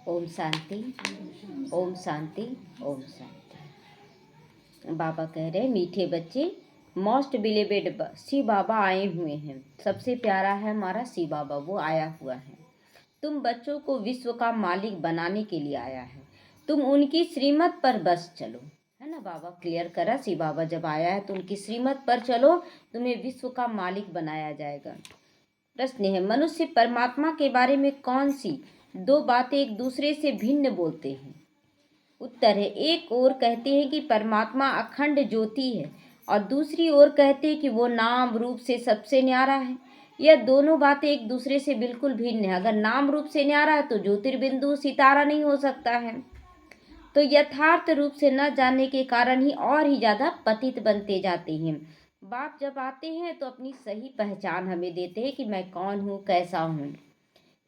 ओम शांति, ओम शांति, ओम शांति। बाबा कह रहे हैं, मीठे बच्चे, मोस्ट बिलीवेड शिव बाबा आए हुए हैं। सबसे प्यारा है हमारा शिव बाबा, वो आया हुआ है। तुम बच्चों को विश्व का मालिक बनाने के लिए आया है। तुम उनकी श्रीमत पर बस चलो, है ना। बाबा क्लियर करा, शिव बाबा जब आया है तो उनकी श्रीमत पर चलो, तुम्हें विश्व का मालिक बनाया जाएगा। प्रश्न है, मनुष्य परमात्मा के बारे में कौन सी दो बातें एक दूसरे से भिन्न बोलते हैं? उत्तर है, एक ओर कहते हैं कि परमात्मा अखंड ज्योति है और दूसरी ओर कहते हैं कि वो नाम रूप से सबसे न्यारा है। यह दोनों बातें एक दूसरे से बिल्कुल भिन्न है। अगर नाम रूप से न्यारा है तो ज्योतिर्बिंदु सितारा नहीं हो सकता है। तो यथार्थ रूप से न जानने के कारण ही और ही ज़्यादा पतित बनते जाते हैं। बाप जब आते हैं तो अपनी सही पहचान हमें देते हैं कि मैं कौन हूँ, कैसा हूँ।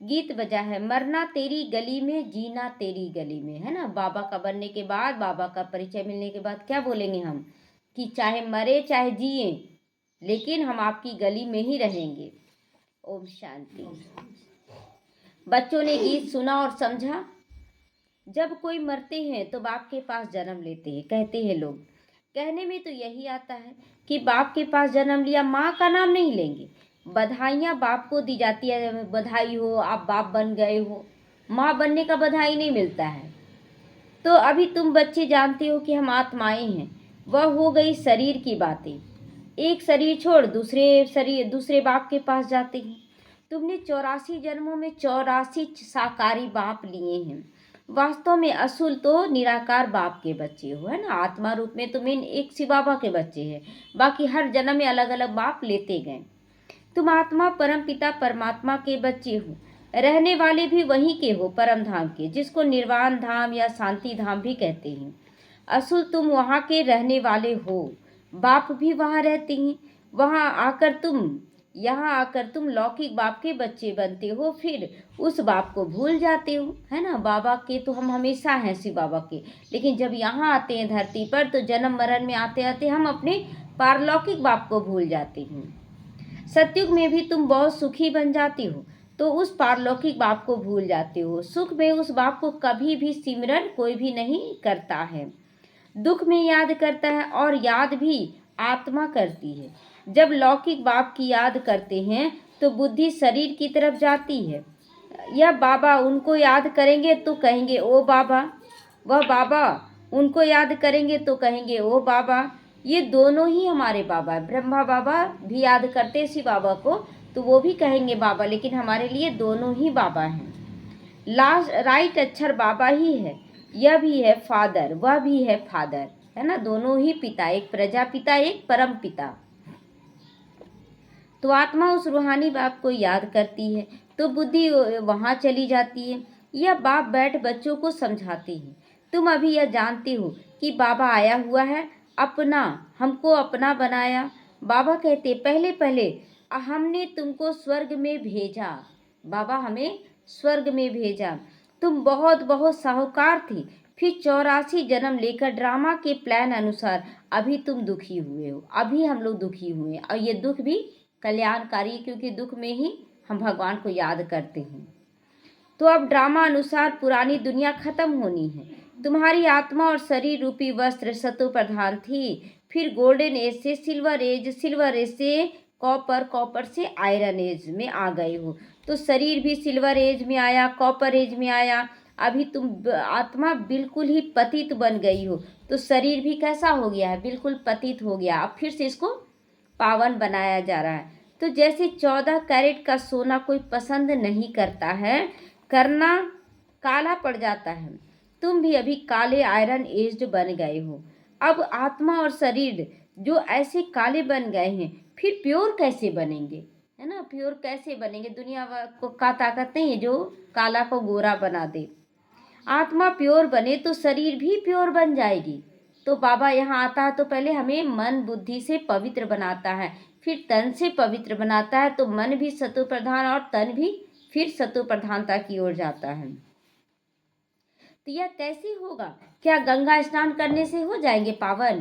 गीत बजा है, मरना तेरी गली में, जीना तेरी गली में, है ना। बाबा का बनने के बाद, बाबा का परिचय मिलने के बाद क्या बोलेंगे हम कि चाहे मरे चाहे जिए, लेकिन हम आपकी गली में ही रहेंगे। ओम शांति। बच्चों ने गीत सुना और समझा। जब कोई मरते हैं तो बाप के पास जन्म लेते हैं, कहते हैं लोग। कहने में तो यही आता है कि बाप के पास जन्म लिया, माँ का नाम नहीं लेंगे। बधाइयाँ बाप को दी जाती है, बधाई हो आप बाप बन गए हो। माँ बनने का बधाई नहीं मिलता है। तो अभी तुम बच्चे जानते हो कि हम आत्माएं हैं, वह हो गई शरीर की बातें। एक शरीर छोड़ दूसरे बाप के पास जाते हैं। तुमने 84 जन्मों में 84 साकारी बाप लिए हैं। वास्तव में असुल तो निराकार बाप के बच्चे हो, है ना। आत्मा रूप में तुम एक शिव बाबा के बच्चे हैं, बाकी हर जन्म में अलग अलग बाप लेते गए। तुम आत्मा परम पिता परमात्मा के बच्चे हो, रहने वाले भी वहीं के हो, परम धाम के, जिसको निर्वाण धाम या शांति धाम भी कहते हैं। असुल तुम वहाँ के रहने वाले हो, बाप भी वहाँ रहते हैं। यहाँ आकर तुम लौकिक बाप के बच्चे बनते हो, फिर उस बाप को भूल जाते हो, है ना। बाबा के तो हम हमेशा हैं, शिव बाबा के, लेकिन जब यहाँ आते हैं धरती पर तो जन्म मरण में आते आते हम अपने पारलौकिक बाप को भूल जाते हैं। सतयुग में भी तुम बहुत सुखी बन जाती हो तो उस पारलौकिक बाप को भूल जाते हो। सुख में उस बाप को कभी भी सिमरन कोई भी नहीं करता है, दुख में याद करता है, और याद भी आत्मा करती है। जब लौकिक बाप की याद करते हैं तो बुद्धि शरीर की तरफ जाती है। या बाबा उनको याद करेंगे तो कहेंगे ओ बाबा, वह बाबा उनको याद करेंगे तो कहेंगे ओ बाबा। ये दोनों ही हमारे बाबा है। ब्रह्मा बाबा भी याद करते शिव बाबा को तो वो भी कहेंगे बाबा, लेकिन हमारे लिए दोनों ही बाबा हैं। लास्ट राइट अक्षर बाबा ही है, यह भी है फादर, वह भी है फादर, है ना। दोनों ही पिता, एक प्रजापिता एक परम पिता। तो आत्मा उस रूहानी बाप को याद करती है तो बुद्धि वहाँ चली जाती है। यह बाप बैठ बच्चों को समझाते हैं। तुम अभी यह जानते हो कि बाबा आया हुआ है, हमको अपना बनाया। बाबा कहते, पहले पहले हमने तुमको स्वर्ग में भेजा, बाबा हमें स्वर्ग में भेजा। तुम बहुत बहुत साहूकार थी, फिर 84 जन्म लेकर ड्रामा के प्लान अनुसार अभी तुम दुखी हुए हो। अभी हम लोग दुखी हुए और ये दुख भी कल्याणकारी, क्योंकि दुख में ही हम भगवान को याद करते हैं। तो अब ड्रामा अनुसार पुरानी दुनिया खत्म होनी है। तुम्हारी आत्मा और शरीर रूपी वस्त्र सतो प्रधान थी, फिर गोल्डन एज से सिल्वर एज, सिल्वर एज से कॉपर, कॉपर से आयरन एज में आ गए हो। तो शरीर भी सिल्वर एज में आया, कॉपर एज में आया। अभी तुम आत्मा बिल्कुल ही पतित बन गई हो, तो शरीर भी कैसा हो गया है, बिल्कुल पतित हो गया। अब फिर से इसको पावन बनाया जा रहा है। तो जैसे 14 कैरेट का सोना कोई पसंद नहीं करता है, करना काला पड़ जाता है, तुम भी अभी काले आयरन एज्ड बन गए हो। अब आत्मा और शरीर जो ऐसे काले बन गए हैं, फिर प्योर कैसे बनेंगे, है ना। प्योर कैसे बनेंगे, दुनिया को का ताकत नहीं है जो काला को गोरा बना दे। आत्मा प्योर बने तो शरीर भी प्योर बन जाएगी। तो बाबा यहाँ आता है तो पहले हमें मन बुद्धि से पवित्र बनाता है, फिर तन से पवित्र बनाता है, तो मन भी सतो प्रधान और तन भी फिर सतो प्रधानता की ओर जाता है। तो यह कैसे होगा? क्या गंगा स्नान करने से हो जाएंगे पावन?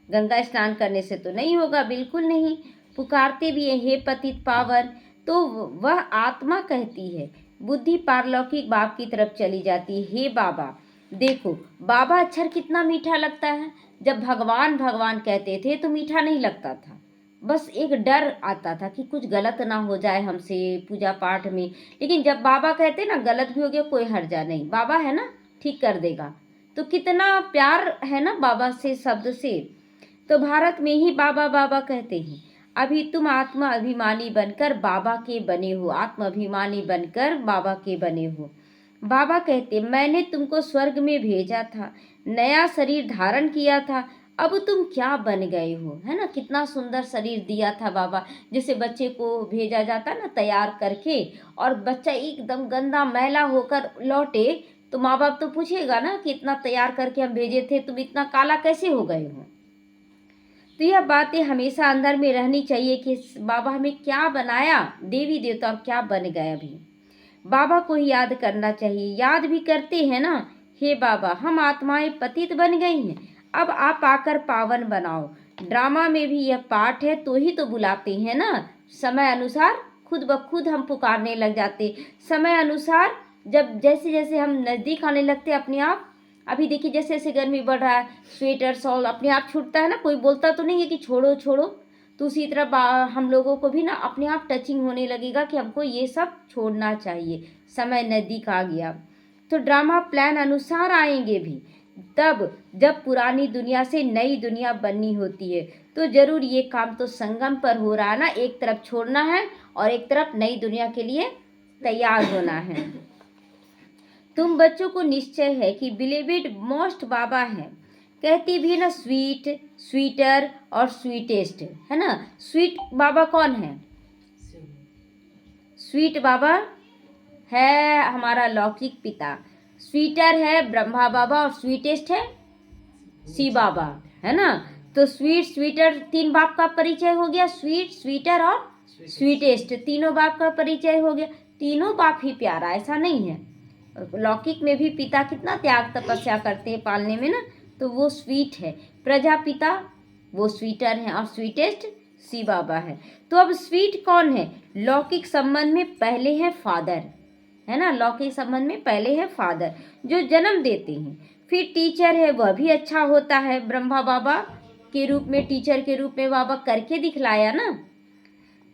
गंगा स्नान करने से तो नहीं होगा, बिल्कुल नहीं। पुकारते भी हैं, हे पतित पावन। तो वह आत्मा कहती है बुद्धि पारलौकिक बाप की तरफ चली जाती है। हे बाबा, देखो बाबा अक्षर कितना मीठा लगता है। जब भगवान भगवान कहते थे तो मीठा नहीं लगता था, बस एक डर आता था कि कुछ गलत ना हो जाए हमसे पूजा पाठ में। लेकिन जब बाबा कहते ना गलत भी हो गया कोई हर्जा नहीं, बाबा है ना ठीक कर देगा। तो कितना प्यार है ना बाबा से, शब्द से। तो भारत में ही बाबा बाबा कहते हैं। अभी तुम आत्मा अभिमानी बनकर बाबा के बने हो, आत्म अभिमानी बनकर बाबा के बने हो। बाबा कहते मैंने तुमको स्वर्ग में भेजा था, नया शरीर धारण किया था, अब तुम क्या बन गए हो। है ना, कितना सुंदर शरीर दिया था बाबा। जैसे बच्चे को भेजा जाता ना तैयार करके, और बच्चा एकदम गंदा मैला होकर लौटे तो माँ बाप तो पूछेगा ना कि इतना तैयार करके हम भेजे थे, तुम इतना काला कैसे हो गए हो। तो यह बातें हमेशा अंदर में रहनी चाहिए कि बाबा हमें क्या बनाया, देवी देवता, और क्या बन गए। अभी बाबा को ही याद करना चाहिए, याद भी करते हैं ना। हे बाबा, हम आत्माएं पतित बन गई हैं, अब आप आकर पावन बनाओ। ड्रामा में भी यह पाठ है तो ही तो बुलाते हैं ना। समय अनुसार खुद ब खुद हम पुकारने लग जाते, समय अनुसार जब जैसे जैसे हम नज़दीक आने लगते अपने आप। अभी देखिए जैसे जैसे गर्मी बढ़ रहा है, स्वेटर शॉल अपने आप छूटता है ना, कोई बोलता तो नहीं है कि छोड़ो छोड़ो। तो उसी तरह हम लोगों को भी ना अपने आप टचिंग होने लगेगा कि हमको ये सब छोड़ना चाहिए, समय नज़दीक आ गया। तो ड्रामा प्लान अनुसार आएंगे भी तब जब पुरानी दुनिया से नई दुनिया बननी होती है। तो जरूर ये काम तो संगम पर हो रहा है ना, एक तरफ छोड़ना है और एक तरफ नई दुनिया के लिए तैयार होना है। तुम बच्चों को निश्चय है कि बिलीवेड मोस्ट बाबा है। कहती भी ना स्वीट, स्वीटर और स्वीटेस्ट, है ना। स्वीट बाबा कौन है? स्वीट बाबा है हमारा लौकिक पिता, स्वीटर है ब्रह्मा बाबा, और स्वीटेस्ट है शिव बाबा, है ना। तो स्वीट स्वीटर तीन बाप का परिचय हो गया, स्वीट स्वीटर और स्वीटेस्ट तीनों बाप का परिचय हो गया। तीनों बाप ही प्यारा, ऐसा नहीं है। लौकिक में भी पिता कितना त्याग तपस्या करते हैं पालने में ना, तो वो स्वीट है। प्रजापिता वो स्वीटर है, और स्वीटेस्ट शिव बाबा है। तो अब स्वीट कौन है? लौकिक संबंध में पहले है फादर, है ना। लौकिक संबंध में पहले है फादर जो जन्म देते हैं। फिर टीचर है, वह भी अच्छा होता है। ब्रह्मा बाबा के रूप में, टीचर के रूप में बाबा करके दिखलाया ना,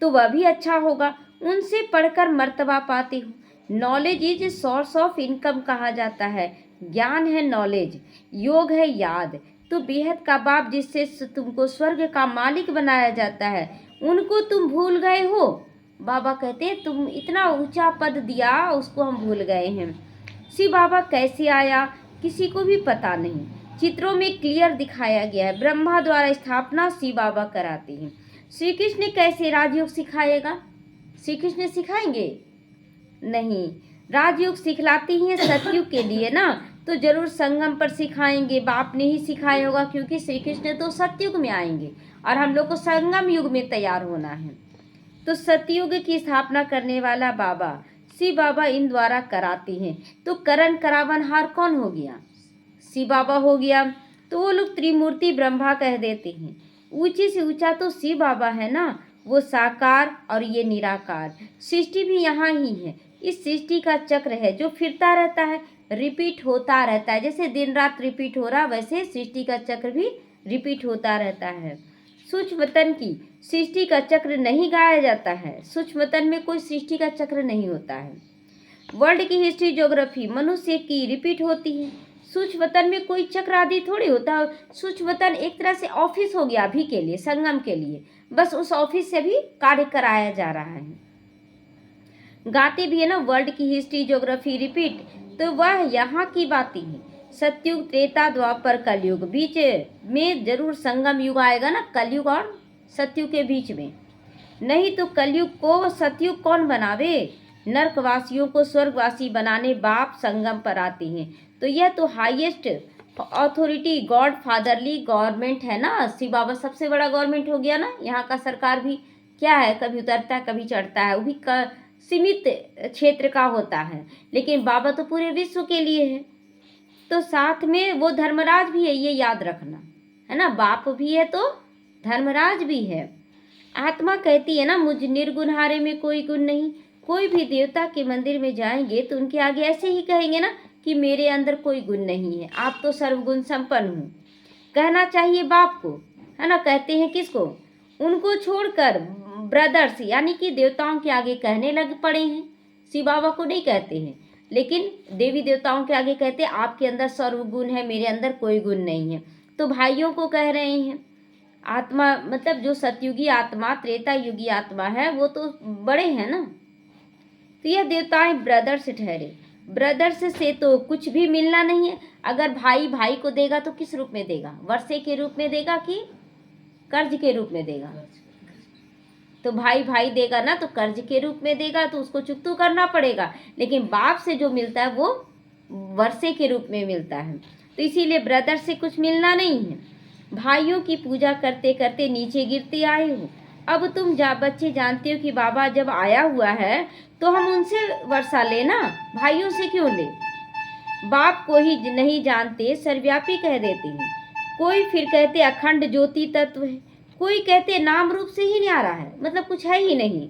तो वह भी अच्छा होगा। उनसे पढ़कर मर्तबा पाते हो। Knowledge is source of income कहा जाता है। ज्ञान है नॉलेज, योग है याद। तो बेहद का बाप जिससे तुमको स्वर्ग का मालिक बनाया जाता है, उनको तुम भूल गए हो। बाबा कहते हैं तुम इतना ऊंचा पद दिया, उसको हम भूल गए हैं। शिव बाबा कैसे आया किसी को भी पता नहीं, चित्रों में क्लियर दिखाया गया है। ब्रह्मा द्वारा स्थापना शिव बाबा कराते हैं। श्री कृष्ण कैसे राजयोग सिखाएगा? श्री कृष्ण सिखाएंगे नहीं, राजयोग सिखलाती हैं सतयुग के लिए ना, तो जरूर संगम पर सिखाएंगे। बाप ने ही सिखाया होगा, क्योंकि श्री कृष्ण तो सतयुग में आएंगे और हम लोग को संगम युग में तैयार होना है। तो सतयुग की स्थापना करने वाला बाबा शिव बाबा इन द्वारा कराते हैं। तो करण करावनहार कौन हो गया? शिव बाबा हो गया। तो वो लोग त्रिमूर्ति ब्रह्मा कह देते हैं। ऊंचे से ऊंचा तो शिव बाबा है ना, वो साकार और ये निराकार। सृष्टि भी यहाँ ही है, इस सृष्टि का चक्र है जो फिरता रहता है, रिपीट होता रहता है। जैसे दिन रात रिपीट हो रहा, वैसे सृष्टि का चक्र भी रिपीट होता रहता है। सूक्ष्म तन की सृष्टि का चक्र नहीं गाया जाता है, सूक्ष्म तन में कोई सृष्टि का चक्र नहीं होता है। वर्ल्ड की हिस्ट्री ज्योग्राफी मनुष्य की रिपीट होती है, सूक्ष्म तन में कोई चक्र आदि थोड़ी होता है। सूक्ष्म तन एक तरह से ऑफिस हो गया अभी के लिए, संगम के लिए, बस उस ऑफिस से भी कार्य कराया जा रहा है। गाते भी है ना वर्ल्ड की हिस्ट्री ज्योग्राफी रिपीट, तो वह यहाँ की बातें हैं। सतयुग त्रेता द्वापर कलयुग, बीच में जरूर संगम युग आएगा ना, कलयुग और सतयुग के बीच में। नहीं तो कलयुग को सतयुग कौन बनावे? नरकवासियों को स्वर्गवासी बनाने बाप संगम पर आते हैं। तो यह तो highest authority God fatherly government है ना। शिव बाबा सबसे बड़ा गवर्नमेंट हो गया ना। यहाँ का सरकार भी क्या है, कभी उतरता है कभी चढ़ता है, वो भी सीमित क्षेत्र का होता है, लेकिन बाबा तो पूरे विश्व के लिए है। तो साथ में वो धर्मराज भी है, ये याद रखना है ना। बाप भी है तो धर्मराज भी है। आत्मा कहती है ना मुझ निर्गुण हारे में कोई गुण नहीं, कोई भी देवता के मंदिर में जाएंगे तो उनके आगे ऐसे ही कहेंगे ना कि मेरे अंदर कोई गुण नहीं है, आप तो सर्वगुण संपन्न हो। कहना चाहिए बाप को, है ना। कहते हैं किसको? उनको छोड़कर ब्रदर्स यानी कि देवताओं के आगे कहने लग पड़े हैं। शिव बाबा को नहीं कहते हैं, लेकिन देवी देवताओं के आगे कहते हैं आपके अंदर सर्वगुण है, मेरे अंदर कोई गुण नहीं है। तो भाइयों को कह रहे हैं। आत्मा मतलब जो सतयुगी आत्मा, त्रेता युगी आत्मा है, वो तो बड़े हैं ना। तो यह देवताएं ब्रदर्स ठहरे। ब्रदर्स से तो कुछ भी मिलना नहीं है। अगर भाई भाई को देगा तो किस रूप में देगा? वर्षे के रूप में देगा कि कर्ज के रूप में देगा? तो भाई भाई देगा ना तो कर्ज के रूप में देगा, तो उसको चुकता करना पड़ेगा। लेकिन बाप से जो मिलता है वो वर्षे के रूप में मिलता है। तो इसीलिए ब्रदर से कुछ मिलना नहीं है। भाइयों की पूजा करते करते नीचे गिरते आए हो। अब तुम बच्चे जानते हो कि बाबा जब आया हुआ है तो हम उनसे वर्षा लेना, भाइयों से क्यों ले? बाप को ही नहीं जानते, सर्वव्यापी कह देते हैं। कोई फिर कहते अखंड ज्योति तत्व है, कोई कहते नाम रूप से ही न्यारा है, मतलब कुछ है ही नहीं।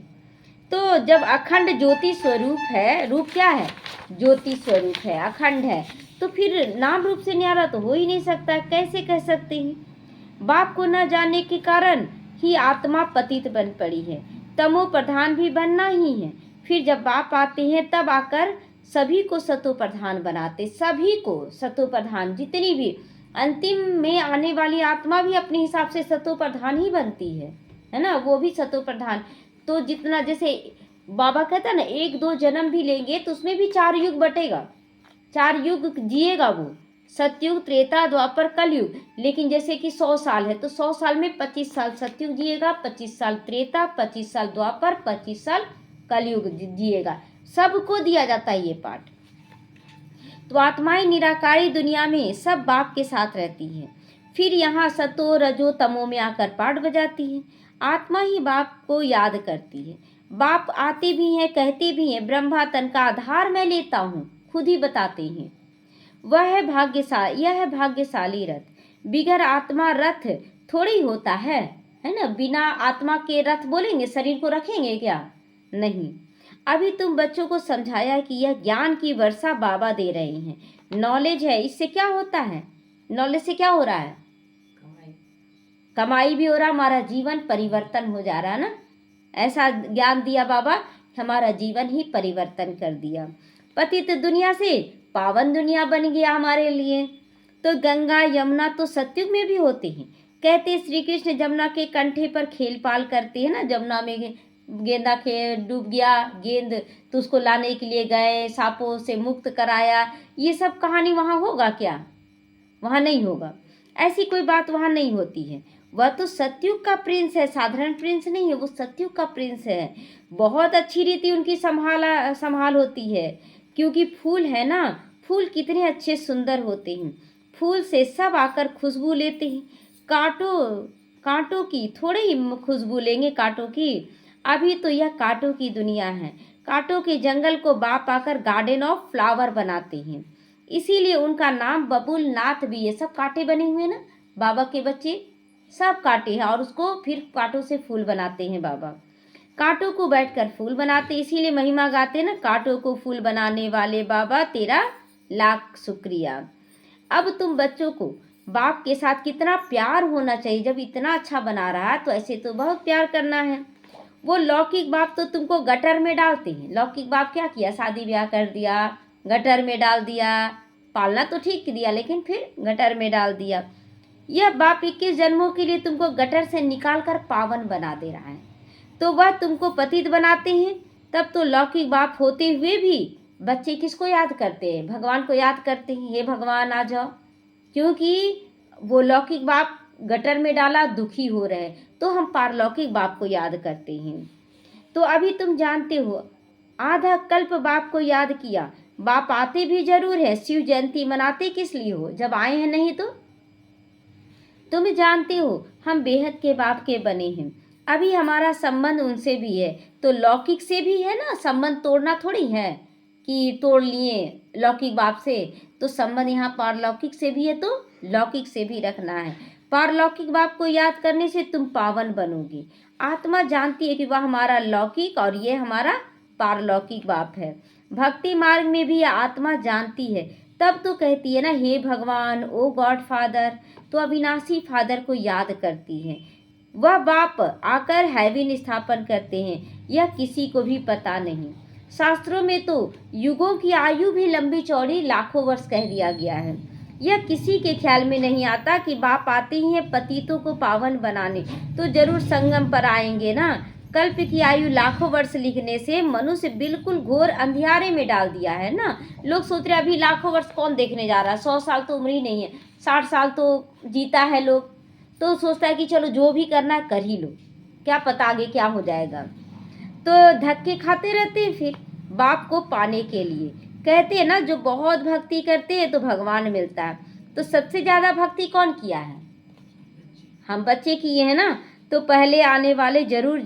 तो जब अखंड ज्योति स्वरूप है, रूप क्या है? ज्योति स्वरूप है, अखंड है, तो फिर नाम रूप से न्यारा तो हो ही नहीं सकता। कैसे कह सकते हैं? बाप को न जानने के कारण ही आत्मा पतित बन पड़ी है, तमो प्रधान भी बनना ही है। फिर जब बाप आते हैं तब आकर सभी को सतो प्रधान बनाते, सभी को सतो प्रधान, जितनी भी अंतिम में आने वाली आत्मा भी अपने हिसाब से सतो प्रधान ही बनती है ना, वो भी सतो प्रधान। तो जितना जैसे बाबा कहता है ना, 1-2 जन्म भी लेंगे तो उसमें भी 4 युग बटेगा, 4 युग जिएगा वो, सतयुग, त्रेता, द्वापर, कलयुग। लेकिन जैसे कि 100 साल है तो 100 साल में 25 साल सतयुग जिएगा, 25 साल त्रेता, 25 साल द्वापर, 25 साल कलयुग जिएगा। सबको दिया जाता है ये पाठ। तो आत्माएं निराकारी दुनिया में सब बाप के साथ रहती हैं। फिर यहाँ सतो रजो तमो में आकर पाठ बजाती है। आत्मा ही बाप को याद करती है। बाप आते भी हैं, कहते भी हैं, ब्रह्मा तन का आधार मैं लेता हूँ, खुद ही बताते हैं। वह है भाग्यशाली, यह है भाग्यशाली रथ। बिगर आत्मा रथ थोड़ी होता है ना। बिना आत्मा के रथ बोलेंगे, शरीर को रखेंगे क्या? नहीं। अभी तुम बच्चों को समझाया कि यह ज्ञान की वर्षा बाबा दे रहे हैं। नॉलेज है, इससे क्या होता है? नॉलेज से क्या हो रहा है? कमाई भी हो रहा, हमारा जीवन परिवर्तन हो जा रहा है ना। ऐसा ज्ञान दिया बाबा, हमारा जीवन ही परिवर्तन कर दिया। पतित दुनिया से पावन दुनिया बन गया हमारे लिए। तो गंगा यमुना तो सतयुग में भी होते हैं। कहते श्री कृष्ण जमुना के कंठे पर खेल पाल करते हैं ना। जमुना में गेंदा के डूब गया गेंद, तो उसको लाने के लिए गए, सांपों से मुक्त कराया। ये सब कहानी वहाँ होगा क्या? वहाँ नहीं होगा। ऐसी कोई बात वहाँ नहीं होती है। वह तो सतयुग का प्रिंस है, साधारण प्रिंस नहीं है, वो सतयुग का प्रिंस है। बहुत अच्छी रीति उनकी संभाल होती है, क्योंकि फूल है ना, फूल कितने अच्छे सुंदर होते हैं। फूल से सब आकर खुशबू लेते हैं। कांटों की थोड़ी ही खुशबू लेंगे, कांटों की। अभी तो यह कांटों की दुनिया है। कांटों के जंगल को बाप आकर गार्डन ऑफ फ्लावर बनाते हैं, इसीलिए उनका नाम बबुल नाथ भी है। सब कांटे बने हुए ना, बाबा के बच्चे सब कांटे हैं, और उसको फिर कांटों से फूल बनाते हैं बाबा। कांटों को बैठकर फूल बनाते, इसीलिए महिमा गाते हैं ना, कांटों को फूल बनाने वाले बाबा तेरा लाख शुक्रिया। अब तुम बच्चों को बाप के साथ कितना प्यार होना चाहिए। जब इतना अच्छा बना रहा है तो ऐसे तो बहुत प्यार करना है। वो लौकिक बाप तो तुमको गटर में डालते हैं। लौकिक बाप क्या किया? शादी ब्याह कर दिया, गटर में डाल दिया। पालना तो ठीक दिया, लेकिन फिर गटर में डाल दिया। यह बाप 21 जन्मों के लिए तुमको गटर से निकाल कर पावन बना दे रहा है, तो वह तुमको पतित बनाते हैं। तब तो लौकिक बाप होते हुए भी बच्चे किसको याद करते हैं? भगवान को याद करते हैं, हे भगवान आ जाओ। क्योंकि वो लौकिक बाप गटर में डाला, दुखी हो रहे, तो हम पारलौकिक बाप को याद करते हैं। तो अभी तुम जानते हो, आधा कल्प बाप को याद किया। बाप आते भी जरूर है। शिव जयंती मनाते किस लिए हो? जब आए हैं नहीं तो तुम जानते हो हम बेहद के बाप के बने हैं। अभी हमारा संबंध उनसे भी है, तो लौकिक से भी है ना। संबंध तोड़ना थोड़ी है कि तोड़ लिए लौकिक बाप से, तो संबंध यहाँ पारलौकिक से भी है, तो लौकिक से भी रखना है। पारलौकिक बाप को याद करने से तुम पावन बनोगी। आत्मा जानती है कि वह हमारा लौकिक और ये हमारा पारलौकिक बाप है। भक्ति मार्ग में भी आत्मा जानती है, तब तो कहती है ना, हे भगवान, ओ गॉड फादर, तो अविनाशी फादर को याद करती है। वह बाप आकर हेवन स्थापन करते हैं, यह किसी को भी पता नहीं। शास्त्रों में तो युगों की आयु भी लंबी चौड़ी लाखों वर्ष कह दिया गया है। यह किसी के ख्याल में नहीं आता कि बाप आते ही हैं पतितों को पावन बनाने, तो जरूर संगम पर आएंगे ना। कल्प की आयु लाखों वर्ष लिखने से मनुष्य बिल्कुल घोर अंधियारे में डाल दिया है ना। लोग सोच रहे अभी लाखों वर्ष कौन देखने जा रहा है, 100 साल तो उम्र ही नहीं है, 60 साल तो जीता है लोग, तो सोचता है कि चलो जो भी करना है कर ही लो, क्या पता आगे क्या हो जाएगा। तो धक्के खाते रहते हैं फिर बाप को पाने के लिए। कहते हैं ना, जो बहुत भक्ति करते हैं तो भगवान मिलता है। तो सबसे ज़्यादा भक्ति कौन किया है? हम बच्चे किए हैं ना। तो पहले आने वाले जरूर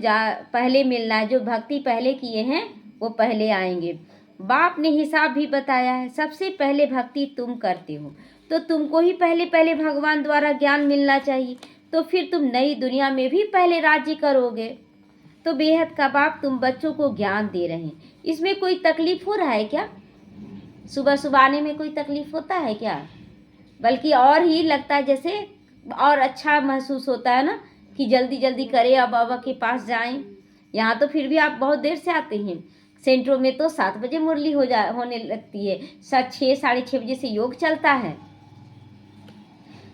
पहले मिलना है। जो भक्ति पहले किए हैं वो पहले आएंगे। बाप ने हिसाब भी बताया है, सबसे पहले भक्ति तुम करते हो, तो तुमको ही पहले पहले भगवान द्वारा ज्ञान मिलना चाहिए, तो फिर तुम नई दुनिया में भी पहले राज्य करोगे। तो बेहद का बाप तुम बच्चों को ज्ञान दे रहे हैं, इसमें कोई तकलीफ हो रहा है क्या? सुबह सुबह आने में कोई तकलीफ होता है क्या? बल्कि और ही लगता है जैसे और अच्छा महसूस होता है ना, कि जल्दी जल्दी करें, अब बाबा के पास जाएं। यहाँ तो फिर भी आप बहुत देर से आते हैं। सेंटरों में तो 7 बजे मुरली होने लगती है, 6 साढ़े 6 बजे से योग चलता है।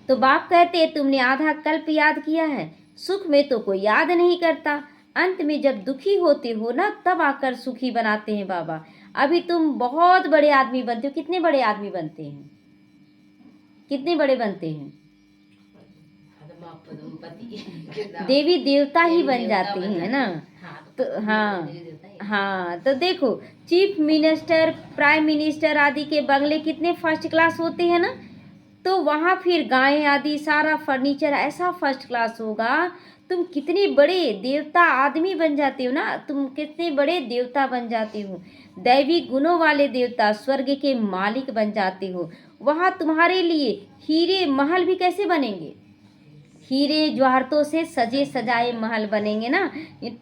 तो बाप कहते हैं तुमने आधा कल्प याद किया है, सुख में तो कोई याद नहीं करता, अंत में जब दुखी होते हो ना तब आकर सुखी बनाते हैं बाबा। अभी तुम बहुत बड़े आदमी बनते हो। कितने बड़े आदमी बनते हैं? कितने बड़े बनते हैं? देवी देवता ही बन जाते हैं ना। तो हाँ, तो देखो चीफ मिनिस्टर, प्राइम मिनिस्टर आदि के बंगले कितने फर्स्ट क्लास होते हैं ना। तो वहाँ फिर गायें आदि सारा फर्नीचर ऐसा फर्स्ट क्लास होगा। तुम कितने बड़े देवता आदमी बन जाते हो ना, तुम कितने बड़े देवता बन जाते हो, दैवी गुणों वाले देवता, स्वर्ग के मालिक बन जाते हो। वहाँ तुम्हारे लिए हीरे महल भी कैसे बनेंगे? हीरे जवाहरतों से सजे सजाए महल बनेंगे ना।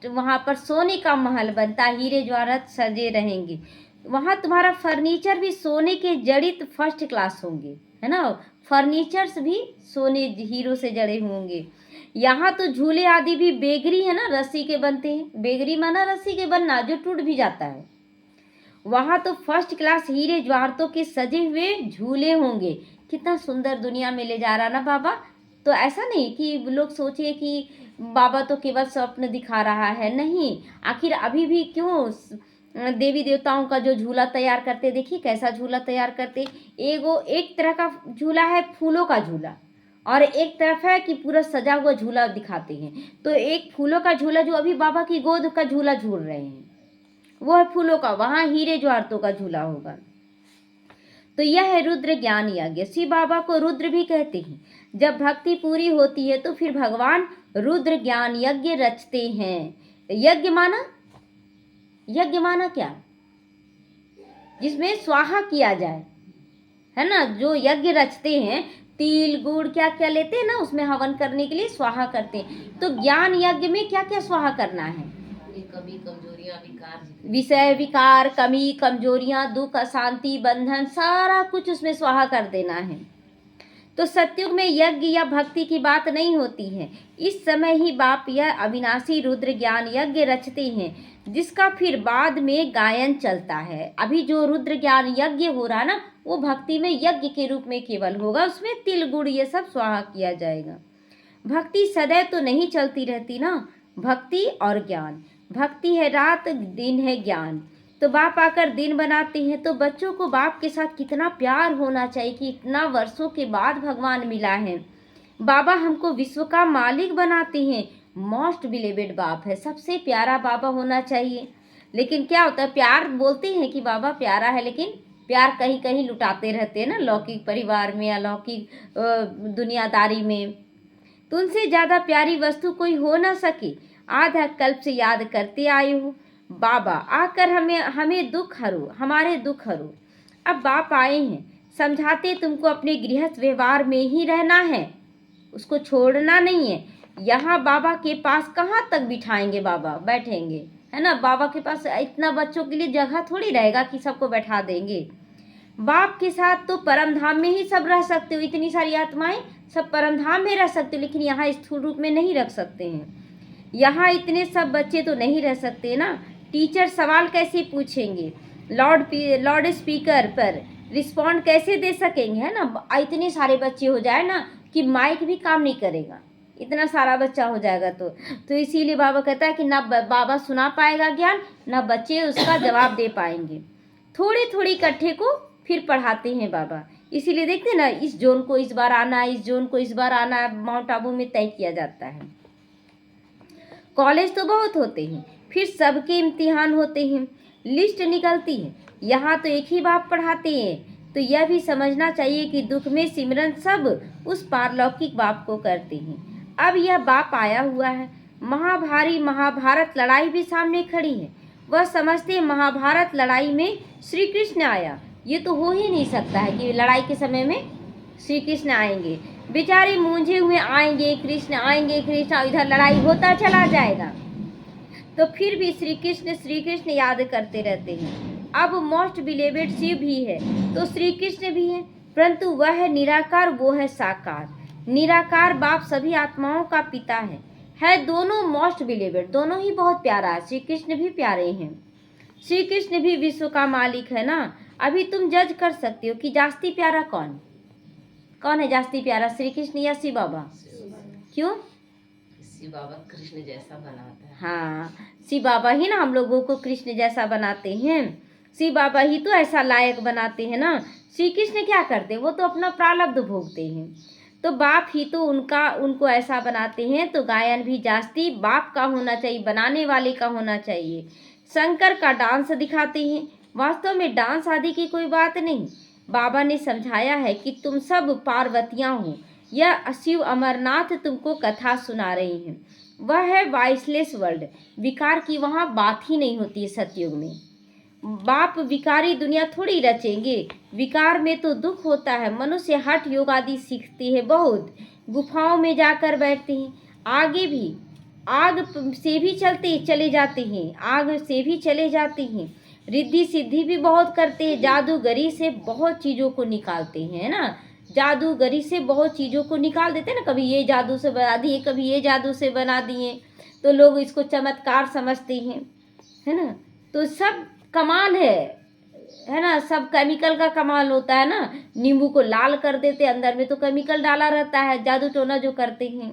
वहाँ पर सोने का महल बनता, हीरे जवाहरत सजे रहेंगे। वहाँ तुम्हारा फर्नीचर भी सोने के जड़ित फर्स्ट क्लास होंगे, है ना। फर्नीचर्स भी सोने हीरो से जड़े होंगे। यहाँ तो झूले आदि भी बेगरी है ना, रस्सी के बनते हैं। बेगरी माना रस्सी के बनना, जो टूट भी जाता है। वहाँ तो फर्स्ट क्लास हीरे जवाहरतों के सजे हुए झूले होंगे। कितना सुंदर दुनिया में ले जा रहा ना बाबा। तो ऐसा नहीं कि लोग सोचे कि बाबा तो केवल स्वप्न दिखा रहा है, नहीं। आखिर अभी भी क्यों देवी देवताओं का जो झूला तैयार करते, देखिए कैसा झूला तैयार करते। एक तरह का झूला है फूलों का झूला, और एक तरफ है कि पूरा सजा हुआ झूला दिखाते हैं। तो एक फूलों का झूला जो अभी बाबा की गोद का झूला झूल रहे हैं, वो है फूलों का। वहाँ हीरे जवाहरतों का झूला होगा। तो यह है रुद्र ज्ञान यज्ञ। शिव बाबा को रुद्र भी कहते हैं। जब भक्ति पूरी होती है तो फिर भगवान रुद्र ज्ञान यज्ञ रचते हैं। यज्ञ माना क्या? जिसमें स्वाहा किया जाए, है ना। जो यज्ञ रचते हैं, तिल गुड़ क्या क्या लेते हैं ना, उसमें हवन करने के लिए स्वाहा करते हैं। तो ज्ञान यज्ञ में क्या क्या स्वाहा करना है? कमी कमजोरियां, विषय विकार, कमी कमजोरियां, दुख अशांति बंधन, सारा कुछ उसमें स्वाहा कर देना है। तो सत्युग में यज्ञ या भक्ति की बात नहीं होती है। इस समय ही बाप यह अविनाशी रुद्र ज्ञान यज्ञ रचते हैं, जिसका फिर बाद में गायन चलता है। अभी जो रुद्र ज्ञान यज्ञ हो रहा ना, वो भक्ति में यज्ञ के रूप में केवल होगा। उसमें तिल गुड़ ये सब स्वाहा किया जाएगा। भक्ति सदैव तो नहीं चलती रहती ना। भक्ति और ज्ञान, भक्ति है रात, दिन है ज्ञान। तो बाप आकर दिन बनाते हैं। तो बच्चों को बाप के साथ कितना प्यार होना चाहिए कि इतना वर्षों के बाद भगवान मिला है। बाबा हमको विश्व का मालिक बनाते हैं। मोस्ट बिलीवेड बाप है, सबसे प्यारा बाबा होना चाहिए। लेकिन क्या होता है, प्यार बोलते हैं कि बाबा प्यारा है, लेकिन प्यार कहीं कहीं लुटाते रहते हैं ना, लौकिक परिवार में, अलौकिक दुनियादारी में। तो उनसे ज़्यादा प्यारी वस्तु कोई हो ना सके। आधा कल्प से याद करते आए हो बाबा, आकर हमें दुख हरो, हमारे दुख हरो। अब बाप आए हैं, समझाते तुमको अपने गृहस्थ व्यवहार में ही रहना है, उसको छोड़ना नहीं है। यहाँ बाबा के पास कहाँ तक बिठाएंगे, बाबा बैठेंगे, है ना। बाबा के पास इतना बच्चों के लिए जगह थोड़ी रहेगा कि सबको बैठा देंगे। बाप के साथ तो परम धाम में ही सब रह सकते हो, इतनी सारी आत्माएं सब परम धाम में रह सकते हो, लेकिन यहाँ स्थूल रूप में नहीं रख सकते हैं। यहाँ इतने सब बच्चे तो नहीं रह सकते ना। टीचर सवाल कैसे पूछेंगे, लाउड स्पीकर पर रिस्पॉन्ड कैसे दे सकेंगे, है ना। इतने सारे बच्चे हो जाए ना कि माइक भी काम नहीं करेगा, इतना सारा बच्चा हो जाएगा। तो इसीलिए बाबा कहता है कि ना बाबा सुना पाएगा ज्ञान, ना बच्चे उसका जवाब दे पाएंगे। थोड़ी थोड़ी इकट्ठे को फिर पढ़ाते हैं बाबा। इसीलिए देखते हैं ना, इस जोन को इस बार आना, इस जोन को इस बार आना, माउंट आबू में तय किया जाता है। कॉलेज तो बहुत होते हैं, फिर सबके इम्तिहान होते हैं, लिस्ट निकलती है। यहाँ तो एक ही बाप पढ़ाते हैं। तो यह भी समझना चाहिए कि दुख में सिमरन सब उस पारलौकिक बाप को करते हैं। अब यह बाप आया हुआ है, महाभारत लड़ाई भी सामने खड़ी है। वह समझते हैं महाभारत लड़ाई में श्री कृष्ण आया। ये तो हो ही नहीं सकता है कि लड़ाई के समय में श्री कृष्ण आएंगे। बेचारे मूंझे हुए आएंगे कृष्ण, आएंगे कृष्ण, इधर लड़ाई होता चला जाएगा। तो फिर भी श्री कृष्ण याद करते रहते हैं। अब मोस्ट बिलीवेड शिव भी है तो श्री कृष्ण भी है, परंतु वह है निराकार, वो है साकार। निराकार बाप सभी आत्माओं का पिता है दोनों मोस्ट बिलीवेड, दोनों ही बहुत प्यारा है। श्री कृष्ण भी प्यारे हैं, श्री कृष्ण भी विश्व का मालिक है ना। अभी तुम जज कर सकते हो कि जास्ती प्यारा कौन है जास्ती प्यारा, श्री कृष्ण या शिव बाबा? क्यों? शिव बाबा कृष्ण जैसा बनाता है। हाँ, शिव बाबा ही ना हम लोगों को कृष्ण जैसा बनाते हैं। शिव बाबा ही तो ऐसा लायक बनाते हैं ना। श्री कृष्ण क्या करते हैं, वो तो अपना प्रारब्ध भोगते हैं। तो बाप ही तो उनको ऐसा बनाते हैं। तो गायन भी जास्ती बाप का होना चाहिए, बनाने वाले का होना चाहिए। शंकर का डांस दिखाते हैं, वास्तव में डांस आदि की कोई बात नहीं। बाबा ने समझाया है कि तुम सब पार्वतियाँ हो, यह शिव अमरनाथ तुमको कथा सुना रही हैं। वह है वॉइसलेस वर्ल्ड, विकार की वहाँ बात ही नहीं होती है सतयुग में। बाप विकारी दुनिया थोड़ी रचेंगे, विकार में तो दुख होता है। मनुष्य हठ योग आदि सीखते हैं, बहुत गुफाओं में जाकर बैठते हैं, आगे भी आग से भी चले जाते हैं, आग से भी चले जाते हैं। रिद्धि सिद्धि भी बहुत करते हैं, जादूगरी से बहुत चीज़ों को निकालते हैं, है ना। जादूगरी से बहुत चीज़ों को निकाल देते हैं ना, कभी ये जादू से बना दिए, कभी ये जादू से बना दिए, तो लोग इसको चमत्कार समझते हैं, है ना। तो सब कमाल है ना। सब केमिकल का कमाल होता है ना। नींबू को लाल कर देते, अंदर में तो केमिकल डाला रहता है, जादू टोना जो करते हैं।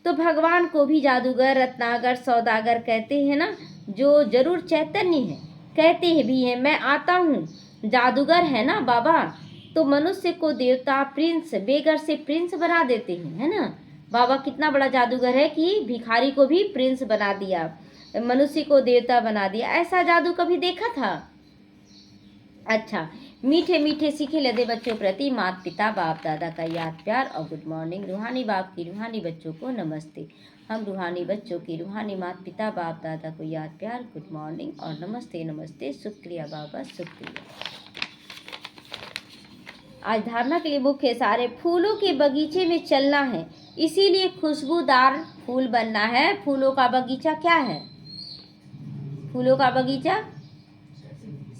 तो भगवान को भी जादूगर, रत्नागर, सौदागर कहते हैं ना, जो जरूर चैतन्य है। कहते हैं भी हैं, मैं आता हूँ, जादूगर है ना बाबा। तो मनुष्य को देवता, प्रिंस, बेगर से प्रिंस बना देते हैं, है ना। बाबा कितना बड़ा जादूगर है कि भिखारी को भी प्रिंस बना दिया, मनुष्य को देवता बना दिया। ऐसा जादू कभी देखा था? अच्छा, मीठे मीठे सीखे लदे बच्चों प्रति माता पिता बाप दादा का याद प्यार और गुड मॉर्निंग। रूहानी बाप की रूहानी बच्चों को नमस्ते। हम रूहानी बच्चों की रूहानी माता पिता बाप दादा को याद प्यार, गुड मॉर्निंग और नमस्ते नमस्ते। शुक्रिया बाबा, शुक्रिया। आज धारणा के लिए मुख्य सारे फूलों के बगीचे में चलना है, इसीलिए खुशबूदार फूल बनना है। फूलों का बगीचा क्या है? फूलों का बगीचा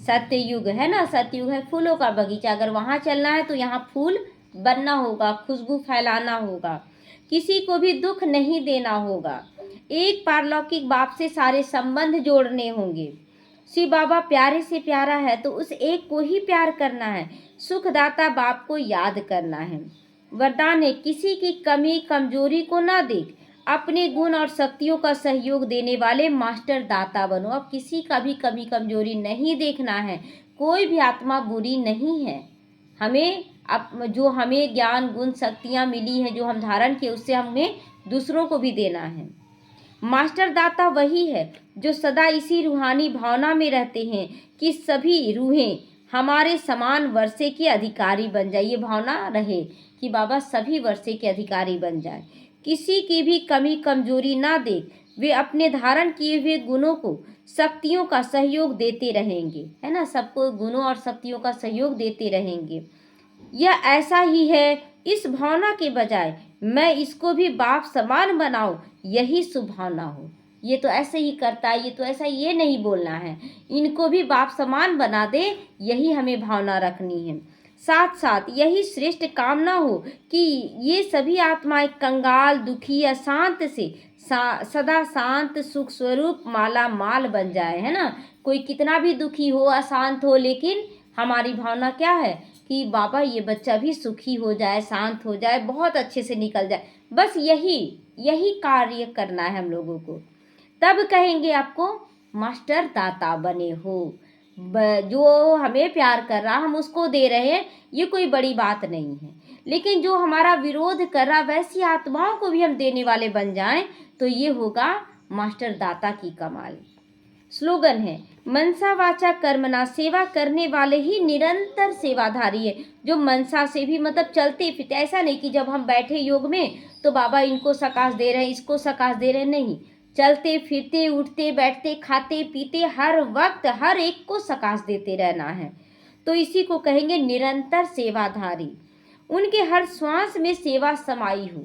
सत्ययुग है ना, सत्ययुग है फूलों का बगीचा। अगर वहाँ चलना है तो यहाँ फूल बनना होगा, खुशबू फैलाना होगा, किसी को भी दुख नहीं देना होगा। एक पारलौकिक बाप से सारे संबंध जोड़ने होंगे। शिव बाबा प्यारे से प्यारा है तो उस एक को ही प्यार करना है। सुखदाता बाप को याद करना है। वरदान है, किसी की कमी कमजोरी को ना देख, अपने गुण और शक्तियों का सहयोग देने वाले मास्टर दाता बनो। अब किसी का भी कमी कमजोरी नहीं देखना है। कोई भी आत्मा बुरी नहीं है। जो हमें ज्ञान गुण शक्तियाँ मिली हैं, जो हम धारण किए, उससे हमें दूसरों को भी देना है। मास्टर दाता वही है जो सदा इसी रूहानी भावना में रहते हैं कि सभी रूहें हमारे समान वर्षे के अधिकारी बन जाए। ये भावना रहे कि बाबा सभी वर्षे के अधिकारी बन जाए, किसी की भी कमी कमजोरी ना दे। वे अपने धारण किए हुए गुणों को, शक्तियों का सहयोग देते रहेंगे, है ना। सबको गुणों और शक्तियों का सहयोग देते रहेंगे। यह ऐसा ही है, इस भावना के बजाय मैं इसको भी बाप समान बनाऊं, यही शुभ भावना हो। ये तो ऐसे ही करता है, ये तो ऐसा, ये नहीं बोलना है। इनको भी बाप समान बना दे, यही हमें भावना रखनी है। साथ साथ यही श्रेष्ठ कामना हो कि ये सभी आत्माएं कंगाल, दुखी, अशांत से सदा शांत सुख स्वरूप माला माल बन जाए, है ना। कोई कितना भी दुखी हो, अशांत हो, लेकिन हमारी भावना क्या है कि बाबा ये बच्चा भी सुखी हो जाए, शांत हो जाए, बहुत अच्छे से निकल जाए। बस यही यही कार्य करना है हम लोगों को। तब कहेंगे आपको मास्टर दाता बने हो। जो हमें प्यार कर रहा, हम उसको दे रहे हैं, ये कोई बड़ी बात नहीं है। लेकिन जो हमारा विरोध कर रहा, वैसी आत्माओं को भी हम देने वाले बन जाएं, तो ये होगा मास्टर दाता की कमाल। स्लोगन है, मनसा वाचा कर्मणा, सेवा करने वाले ही निरंतर सेवाधारी है। जो मनसा से भी मतलब चलते फिरते, ऐसा नहीं कि जब हम बैठे योग में तो बाबा इनको सकाश दे रहे हैं, इसको सकाश दे रहे हैं, नहीं। चलते फिरते, उठते बैठते, खाते पीते, हर वक्त हर एक को सकाश देते रहना है। तो इसी को कहेंगे निरंतर सेवाधारी। उनके हर श्वास में सेवा समाई हो,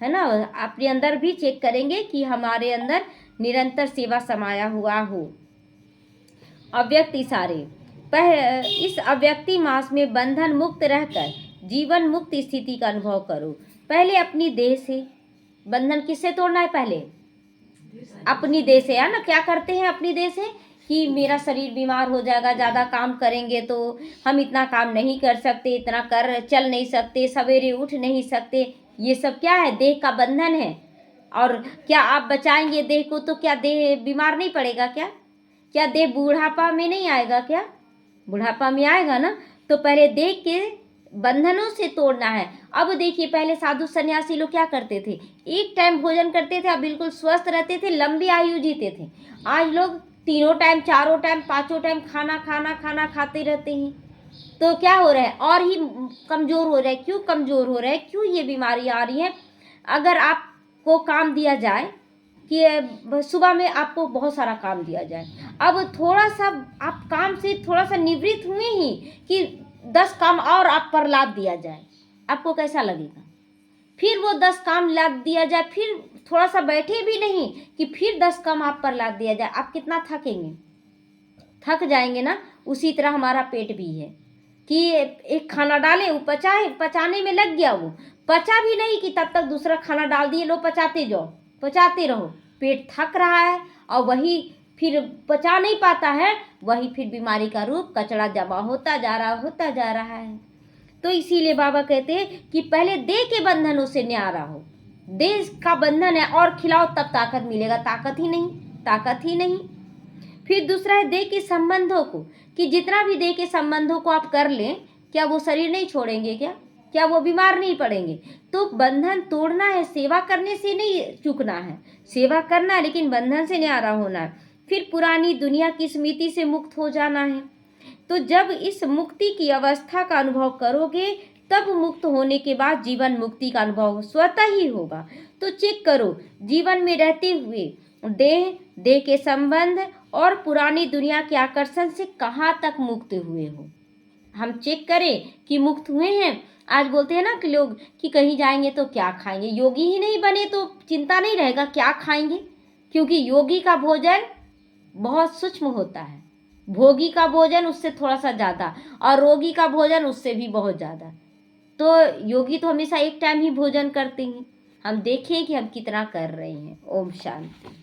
है ना। अपने अंदर भी चेक करेंगे कि हमारे अंदर निरंतर सेवा समाया हुआ हो। अव्यक्त इशारे, इस अव्यक्ति मास में बंधन मुक्त रहकर जीवन मुक्त स्थिति का अनुभव करो। पहले अपनी देह से बंधन किससे तोड़ना है? पहले अपनी देह से, है ना। क्या करते हैं अपनी देह से कि मेरा शरीर बीमार हो जाएगा, ज़्यादा काम करेंगे तो हम इतना काम नहीं कर सकते, इतना कर चल नहीं सकते, सवेरे उठ नहीं सकते। ये सब क्या है? देह का बंधन है। और क्या आप बचाएंगे देह को तो क्या देह बीमार नहीं पड़ेगा? क्या देह बुढ़ापा में नहीं आएगा? क्या बुढ़ापा में आएगा ना। तो पहले देह के बंधनों से तोड़ना है। अब देखिए, पहले साधु सन्यासी लोग क्या करते थे? एक टाइम भोजन करते थे, अब बिल्कुल स्वस्थ रहते थे, लंबी आयु जीते थे। आज लोग 3 टाइम, 4 टाइम, 5 टाइम खाना खाते रहते हैं। तो क्या हो रहा है? और ही कमज़ोर हो रहा है। क्यों कमज़ोर हो रहा है? क्यों ये बीमारी आ रही है? अगर आपको काम दिया जाए कि सुबह में आपको बहुत सारा काम दिया जाए, अब थोड़ा सा आप काम से थोड़ा सा निवृत्त हुए ही कि 10 काम और आप पर लाद दिया जाए, आपको कैसा लगेगा? फिर वो 10 काम लाद दिया जाए, फिर थोड़ा सा बैठे भी नहीं कि फिर 10 काम आप पर लाद दिया जाए, आप कितना थकेंगे? थक जाएंगे ना। उसी तरह हमारा पेट भी है कि एक खाना डाले, वो पचाने में लग गया, वो पचा भी नहीं कि तब तक दूसरा खाना डाल दिए, लो पचाते जाओ, पचाते रहो। पेट थक रहा है और वही फिर पचा नहीं पाता है, वही फिर बीमारी का रूप कचरा जमा होता जा रहा है। तो इसीलिए बाबा कहते हैं कि पहले देह के बंधनों से न्यारा हो। देह का बंधन है और खिलाओ तब ताकत मिलेगा, ताकत ही नहीं। फिर दूसरा है देह के संबंधों को, कि जितना भी देह के संबंधों को आप कर लें, क्या वो शरीर नहीं छोड़ेंगे? क्या वो बीमार नहीं पड़ेंगे? तो बंधन तोड़ना है, सेवा करने से नहीं चूकना है। सेवा करना है लेकिन बंधन से न्यारा होना है। फिर पुरानी दुनिया की स्मृति से मुक्त हो जाना है। तो जब इस मुक्ति की अवस्था का अनुभव करोगे, तब मुक्त होने के बाद जीवन मुक्ति का अनुभव स्वतः ही होगा। तो चेक करो, जीवन में रहते हुए देह के संबंध और पुरानी दुनिया के आकर्षण से कहाँ तक मुक्त हुए हो। हम चेक करें कि मुक्त हुए हैं। आज बोलते हैं ना कि लोग कि कहीं जाएंगे तो क्या खाएंगे। योगी ही नहीं बने तो चिंता नहीं रहेगा क्या खाएंगे, क्योंकि योगी का भोजन बहुत सूक्ष्म होता है, भोगी का भोजन उससे थोड़ा सा ज़्यादा, और रोगी का भोजन उससे भी बहुत ज़्यादा। तो योगी तो हमेशा एक टाइम ही भोजन करते हैं। हम देखें कि हम कितना कर रहे हैं। ओम शांति।